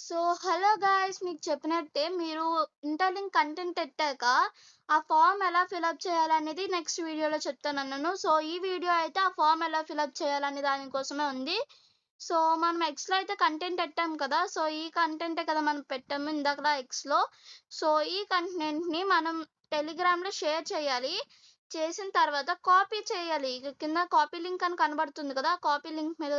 So, hello guys! మీకు చెప్పినట్టే మీరు ఇంటర్లింక్ కంటెంట్ ఎట్టాక, ఆ ఫార్మ్ ఎలా ఫిలప్ చేయాలనేది నెక్స్ట్ వీడియోలో చెప్తానన్నాను. సో, ఈ వీడియో అయితే ఆ ఫార్మ్ ఎలా ఫిలప్ చేయాలనే దాని కోసమే ఉంది. సో, మనం ఎక్స్‌లో అయితే కంటెంట్ ఎట్టాం కదా! సో, ఈ కంటెంటే కదా మనం పెట్టాము ఇందాకలా ఎక్స్‌లో. సో, ఈ కంటెంట్‌ని మనం టెలిగ్రామ్‌లో షేర్ చేయాలి. చేసిన తర్వాత కాపీ చేయాలి. కింద కాపీ లింక్ అని కనబడుతుంది కదా! ఆ కాపీ లింక్ మీద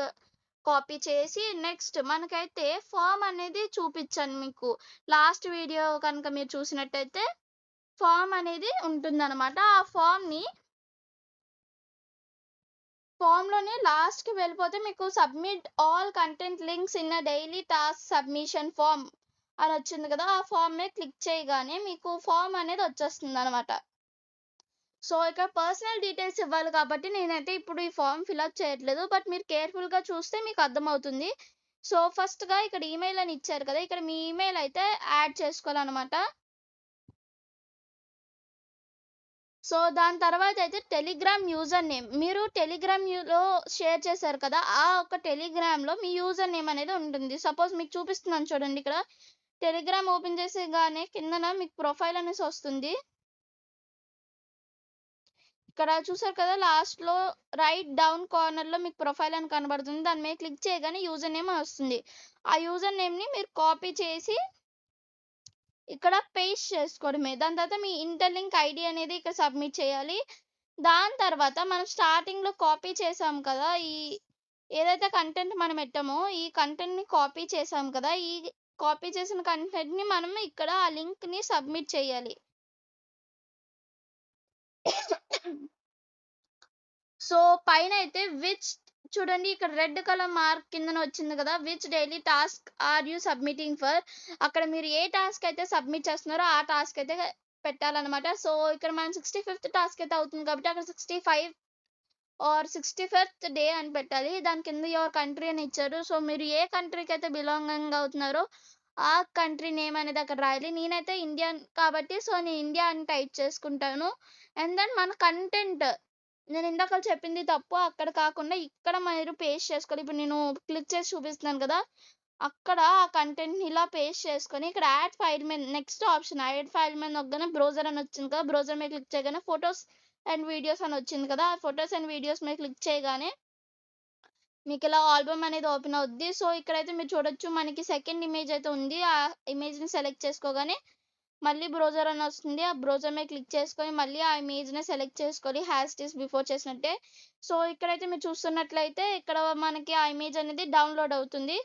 కాపీ చేసి నెక్స్ట్ మనకైతే ఫార్మ్ అనేది చూపిచ్చాను మీకు. లాస్ట్ వీడియో కనుక మీరు చూసినట్టయితే ఫార్మ్ అనేది ఉంటుందనమాట. ఆ ఫార్మ్‌లోనే లాస్ట్‌కి వెళ్ళిపోతే మీకు submit all content links in a daily task submission form అనొచ్చింది కదా! ఆ ఫార్మ్ మీద క్లిక్ చేయగానే మీకు ఫార్మ్ అనేది వచ్చేస్తుందనమాట. సో, ఇక్కడ పర్సనల్ డీటెయిల్స్ ఇవ్వాలి కాబట్టి నేనైతే ఇప్పుడు ఈ ఫార్మ్ ఫిలప్ చేయట్లేదు. బట్ మీరు కేర్‌ఫుల్‌గా చూస్తే మీకు అర్థమవుతుంది. సో, ఫస్ట్‌గా ఇక్కడ ఈమెయిల్ అని ఇచ్చారు కదా! ఇక్కడ మీ ఈమెయిల్ అయితే యాడ్ చేసుకోవాలనమాట. సో, దాని తర్వాత అయితే టెలిగ్రామ్ యూజర్ నేమ్. మీరు టెలిగ్రామ్‌లో షేర్ చేశారు కదా! ఆ ఒక్క టెలిగ్రామ్‌లో మీ యూజర్ నేమ్ అనేది ఉంటుంది. సపోజ్ మీకు చూపిస్తున్నాను చూడండి ఇక్కడ. టెలిగ్రామ్ ఓపెన్ చేసేగానే కిందన మీకు ప్రొఫైల్ అనేసి వస్తుంది. ఇక్కడ చూసారు కదా! లాస్ట్‌లో రైట్ డౌన్ కార్నర్‌లో మీకు ప్రొఫైల్ అని కనబడుతుంది. దాని మీద క్లిక్ చేయగానే యూజర్ నేమ్ అని వస్తుంది. ఆ యూజర్ నేమ్‌ని మీరు కాపీ చేసి ఇక్కడ పేస్ట్ చేసుకోవడమే. దాని తర్వాత మీ ఇంటర్లింక్ ఐడీ అనేది ఇక్కడ సబ్మిట్ చేయాలి. దాని తర్వాత మనం స్టార్టింగ్‌లో కాపీ చేసాం కదా! ఏదైతే కంటెంట్ మనం ఎట్టామో ఈ కంటెంట్‌ని కాపీ చేసాం కదా! ఈ కాపీ చేసిన కంటెంట్‌ని మనం ఇక్కడ ఆ లింక్‌ని సబ్మిట్ చేయాలి. సో, పైనైతే చూడండి ఇక్కడ రెడ్ కలర్ మార్క్ కిందన వచ్చింది కదా! Which daily task are you submitting for? అక్కడ మీరు ఏ టాస్క్ అయితే సబ్మిట్ చేస్తున్నారో ఆ టాస్క్ అయితే పెట్టాలనమాట. సో, ఇక్కడ మనం 65థ్ టాస్క్ అయితే అవుతుంది కాబట్టి అక్కడ 65 ఆర్ 65th డే అని పెట్టాలి. దాని కింద యువర్ కంట్రీ అని ఇచ్చారు. సో, మీరు ఏ కంట్రీకి అయితే బిలాంగింగ్ అవుతున్నారో ఆ కంట్రీ నేమ్ అనేది అక్కడ రాయాలి. నేనైతే ఇండియన్ కాబట్టి సో, నేను ఇండియా అని టైప్ చేసుకుంటాను. అండ్ దెన్ మన కంటెంట్ నేనిందాకల చెప్పింది తప్పు. అక్కడ కాకుండా ఇక్కడ మీరు పేస్ట్ చేసుకోవాలి. ఇప్పుడు నేను క్లిక్ చేసి చూపిస్తున్నాను కదా! అక్కడ ఆ కంటెంట్‌ని ఇలా పేస్ట్ చేసుకొని ఇక్కడ యాడ్ ఫైల్ మీద నెక్స్ట్ ఆప్షన్ యాడ్ ఫైల్ మీద నొక్కగానే బ్రౌజర్ అని వచ్చింది కదా! బ్రౌజర్ మీద క్లిక్ చేయగానే ఫోటోస్ అండ్ వీడియోస్ అని వచ్చింది కదా! ఆ ఫోటోస్ అండ్ వీడియోస్ మీద క్లిక్ చేయగానే మీకిలా ఆల్బమ్ అనేది ఓపెన్ అవుద్ది. సో, ఇక్కడైతే మీరు చూడొచ్చు మనకి సెకండ్ ఇమేజ్ అయితే ఉంది. ఆ ఇమేజ్‌ని సెలెక్ట్ చేసుకోగానే మళ్ళీ బ్రౌజర్ అని వస్తుంది. ఆ బ్రౌజర్ మీద క్లిక్ చేసుకొని మళ్ళీ ఆ ఇమేజ్‌ని సెలెక్ట్ చేసుకోవాలి. యాజ్ ఇట్ ఈస్ బిఫోర్ చేసినట్టే. సో, ఇక్కడైతే మీరు చూస్తున్నట్లయితే ఇక్కడ మనకి ఆ ఇమేజ్ అనేది డౌన్‌లోడ్ అవుతుంది.